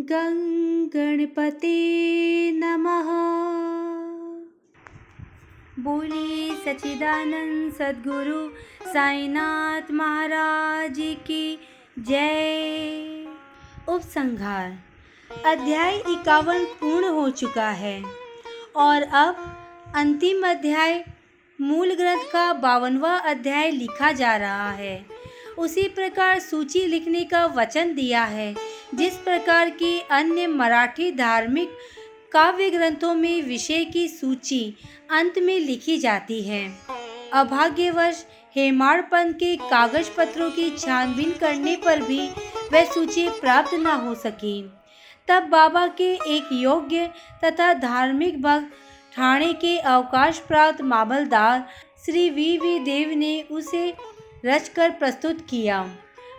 गं गणपते नमः। बोलिए सच्चिदानंद सद्गुरु साईनाथ महाराज की जय। उपसंहार। अध्याय 51 पूर्ण हो चुका है और अब अंतिम अध्याय मूल ग्रंथ का 52वां अध्याय लिखा जा रहा है। उसी प्रकार सूची लिखने का वचन दिया है जिस प्रकार की अन्य मराठी धार्मिक काव्य ग्रंथों में विषय की सूची अंत में लिखी जाती है। अभाग्यवश हेमाड़पंत के कागज पत्रों की छानबीन करने पर भी वह सूची प्राप्त न हो सकी। तब बाबा के एक योग्य तथा धार्मिक भक्त ठाणे के अवकाश प्राप्त मामलदार श्री वी देव ने उसे रचकर प्रस्तुत किया।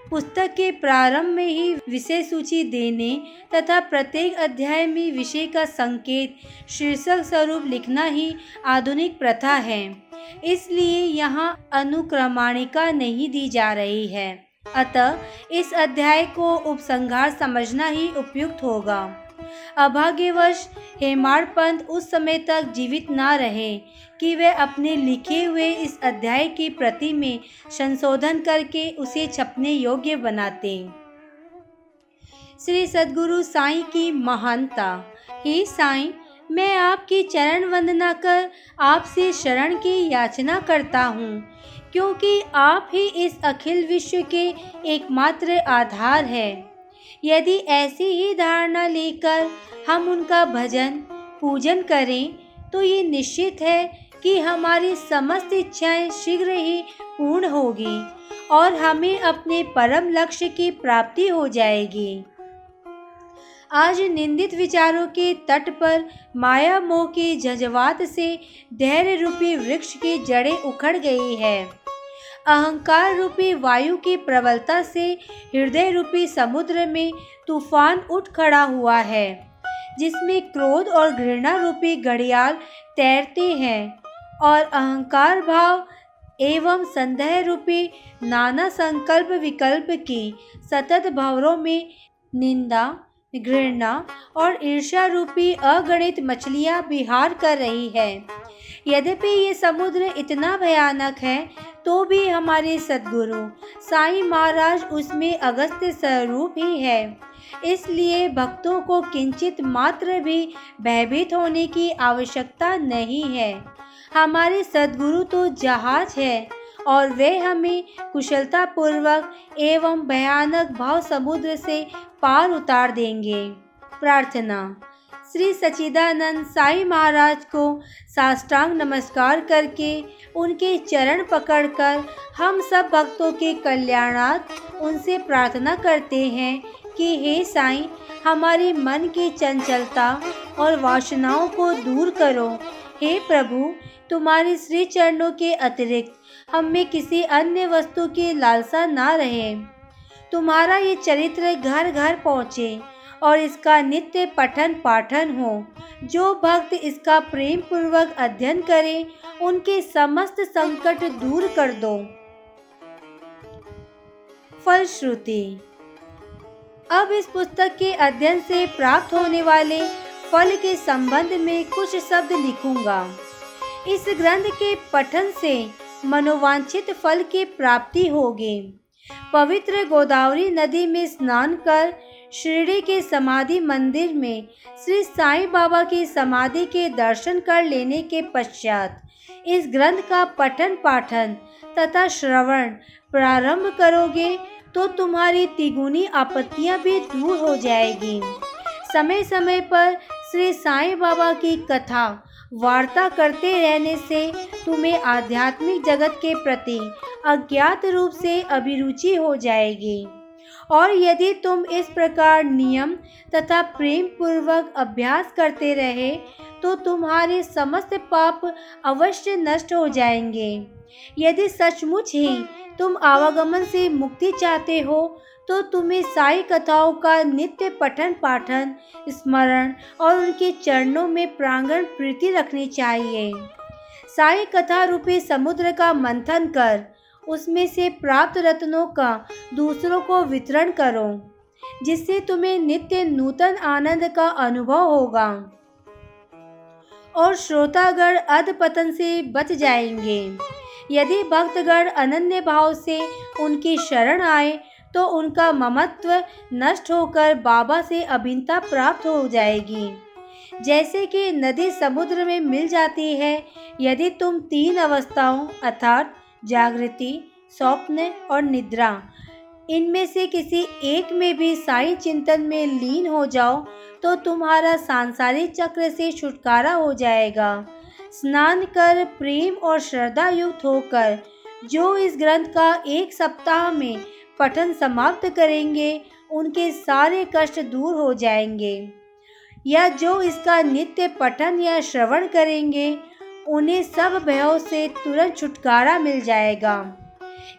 पुस्तक के प्रारंभ में ही विषय सूची देने तथा प्रत्येक अध्याय में विषय का संकेत शीर्षक स्वरूप लिखना ही आधुनिक प्रथा है, इसलिए यहाँ अनुक्रमणिका नहीं दी जा रही है। अतः इस अध्याय को उपसंहार समझना ही उपयुक्त होगा। अभाग्यवश हेमाड़पंत उस समय तक जीवित न रहे कि वे अपने लिखे हुए इस अध्याय की प्रति में संशोधन करके उसे छपने योग्य बनाते। श्री सद्गुरु साईं की महानता। हे साईं, मैं आपकी चरण वंदना कर आपसे शरण की याचना करता हूँ, क्योंकि आप ही इस अखिल विश्व के एकमात्र आधार है। यदि ऐसी ही धारणा लेकर हम उनका भजन पूजन करें तो ये निश्चित है कि हमारी समस्त इच्छाएं शीघ्र ही पूर्ण होगी और हमें अपने परम लक्ष्य की प्राप्ति हो जाएगी। आज निंदित विचारों के तट पर माया मोह के झंझावात से धैर्य रूपी वृक्ष की जड़ें उखड़ गई है। अहंकार रूपी वायु की प्रबलता से हृदय रूपी समुद्र में तूफान उठ खड़ा हुआ है, जिसमें क्रोध और घृणा रूपी घड़ियाल तैरते हैं और अहंकार भाव एवं संदेह रूपी नाना संकल्प विकल्प की सतत भंवरों में निंदा, घृणा और ईर्ष्या रूपी अगणित मछलियां विहार कर रही है। यद्यपि ये समुद्र इतना भयानक है तो भी हमारे सद्गुरु साईं महाराज उसमें अगस्त्य स्वरूप ही है, इसलिए भक्तों को किंचित मात्र भी भयभीत होने की आवश्यकता नहीं है। हमारे सद्गुरु तो जहाज है और वे हमें कुशलता पूर्वक एवं भयानक भाव समुद्र से पार उतार देंगे। प्रार्थना। श्री सच्चिदानंद साईं महाराज को साष्टांग नमस्कार करके उनके चरण पकड़कर हम सब भक्तों के कल्याणार्थ उनसे प्रार्थना करते हैं कि हे साईं, हमारे मन की चंचलता और वासनाओं को दूर करो। हे प्रभु, तुम्हारे श्री चरणों के अतिरिक्त हम में किसी अन्य वस्तु की लालसा ना रहे। तुम्हारा ये चरित्र घर घर पहुँचे और इसका नित्य पठन पाठन हो। जो भक्त इसका प्रेम पूर्वक अध्ययन करे उनके समस्त संकट दूर कर दो। फलश्रुति। अब इस पुस्तक के अध्ययन से प्राप्त होने वाले फल के संबंध में कुछ शब्द लिखूंगा। इस ग्रंथ के पठन से मनोवांछित फल की प्राप्ति होगी। पवित्र गोदावरी नदी में स्नान कर शिरडी के समाधि मंदिर में श्री साईं बाबा की समाधि के दर्शन कर लेने के पश्चात इस ग्रंथ का पठन पाठन तथा श्रवण प्रारंभ करोगे तो तुम्हारी तिगुनी आपत्तियां भी दूर हो जाएगी। समय समय पर श्री साईं बाबा की कथा वार्ता करते रहने से तुम्हें आध्यात्मिक जगत के प्रति अज्ञात रूप से अभिरुचि हो जाएगी और यदि तुम इस प्रकार नियम तथा प्रेम पूर्वक अभ्यास करते रहे तो तुम्हारे समस्त पाप अवश्य नष्ट हो जाएंगे। यदि सचमुच ही तुम आवागमन से मुक्ति चाहते हो तो तुम्हें साई कथाओं का नित्य पठन पाठन स्मरण और उनके चरणों में प्रांगण प्रीति रखनी चाहिए। साई कथा रूपी समुद्र का मंथन कर उसमें से प्राप्त रत्नों का दूसरों को वितरण करो। जिससे तुम्हें नित्य नूतन आनंद का अनुभव होगा और श्रोतागण अधपतन से बच जाएंगे। यदि भक्तगण अनन्य भाव से उनकी शरण आए तो उनका ममत्व नष्ट होकर बाबा से अभिन्नता प्राप्त हो जाएगी। जैसे कि नदी समुद्र में मिल जाती है, यदि तुम 3 अवस्थाओं अर्थात जागृति, स्वप्न और निद्रा, इनमें से किसी एक में भी साईं चिंतन में लीन हो जाओ तो तुम्हारा सांसारिक चक्र से छुटकारा हो जाएगा। स्नान कर प्रेम और श्रद्धा युक्त होकर जो इस ग्रंथ का 1 सप्ताह में पठन समाप्त करेंगे, उनके सारे कष्ट दूर हो जाएंगे। या जो इसका नित्य पठन या श्रवण करेंगे, उन्हें सब भयों से तुरंत छुटकारा मिल जाएगा।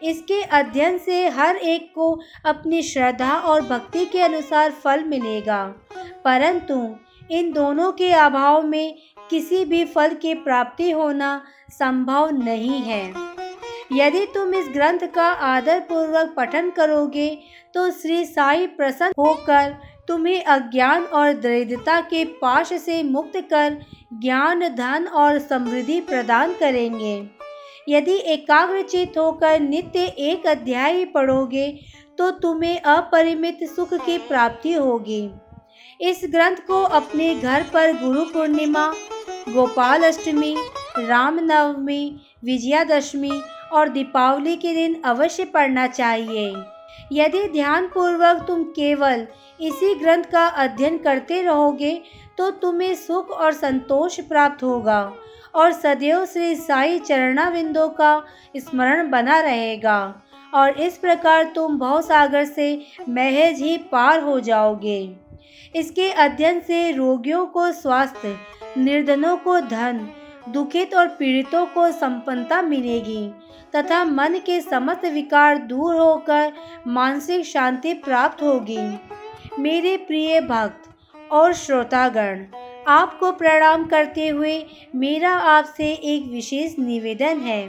इसके अध्ययन से हर एक को अपनी श्रद्धा और भक्ति के अनुसार फल मिलेगा, परंतु इन दोनों के अभाव में किसी भी फल की प्राप्ति होना संभव नहीं है। यदि तुम इस ग्रंथ का आदर पूर्वक पठन करोगे तो श्री साईं प्रसन्न होकर तुम्हें अज्ञान और दरिद्रता के पाश से मुक्त कर ज्ञान, धन और समृद्धि प्रदान करेंगे। यदि एकाग्रचित होकर नित्य 1 अध्याय ही पढ़ोगे तो तुम्हें अपरिमित सुख की प्राप्ति होगी। इस ग्रंथ को अपने घर पर गुरु पूर्णिमा, गोपाल अष्टमी, रामनवमी, विजयादशमी और दीपावली के दिन अवश्य पढ़ना चाहिए। यदि ध्यान पूर्वक तुम केवल इसी ग्रंथ का अध्ययन करते रहोगे तो तुम्हें सुख और संतोष प्राप्त होगा और सदैव श्री साईं चरणाविंदों का स्मरण बना रहेगा और इस प्रकार तुम भवसागर से महज ही पार हो जाओगे। इसके अध्ययन से रोगियों को स्वास्थ्य, निर्धनों को धन, दुखित और पीड़ितों को संपन्नता मिलेगी तथा मन के समस्त विकार दूर होकर मानसिक शांति प्राप्त होगी। मेरे प्रिय भक्त और श्रोतागण, आपको प्रणाम करते हुए मेरा आपसे एक विशेष निवेदन है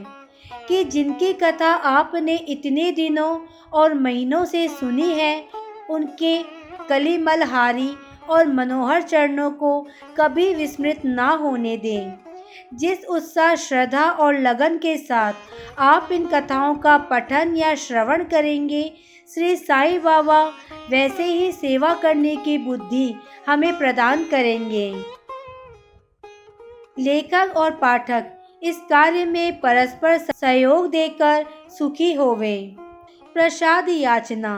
कि जिनकी कथा आपने इतने दिनों और महीनों से सुनी है, उनके कलिमलहारी और मनोहर चरणों को कभी विस्मृत ना होने दें। जिस उत्साह, श्रद्धा और लगन के साथ आप इन कथाओं का पठन या श्रवण करेंगे, श्री साईं बाबा वैसे ही सेवा करने की बुद्धि हमें प्रदान करेंगे। लेखक और पाठक इस कार्य में परस्पर सहयोग देकर सुखी होवे। प्रसाद याचना।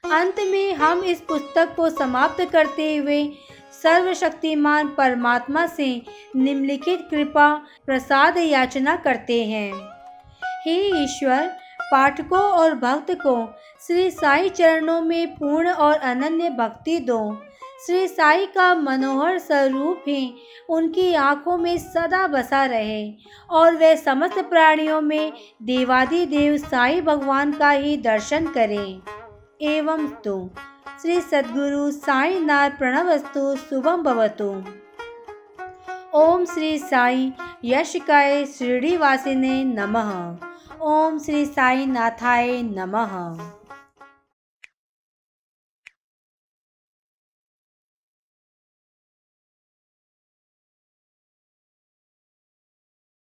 अंत में हम इस पुस्तक को समाप्त करते हुए सर्वशक्तिमान परमात्मा से निम्नलिखित कृपा प्रसाद याचना करते हैं। हे ईश्वर, पाठकों और भक्त को श्री साईं चरणों में पूर्ण और अनन्य भक्ति दो। श्री साईं का मनोहर स्वरूप ही उनकी आँखों में सदा बसा रहे और वे समस्त प्राणियों में देवादिदेव साईं भगवान का ही दर्शन करें। एवं तो श्री सद्गुरु साईनाथ प्रणवस्तु शुभम भवतु। ओम श्री साईं यशकाय शिरडीवासिने नमः। ओम श्री साईनाथाय नमः।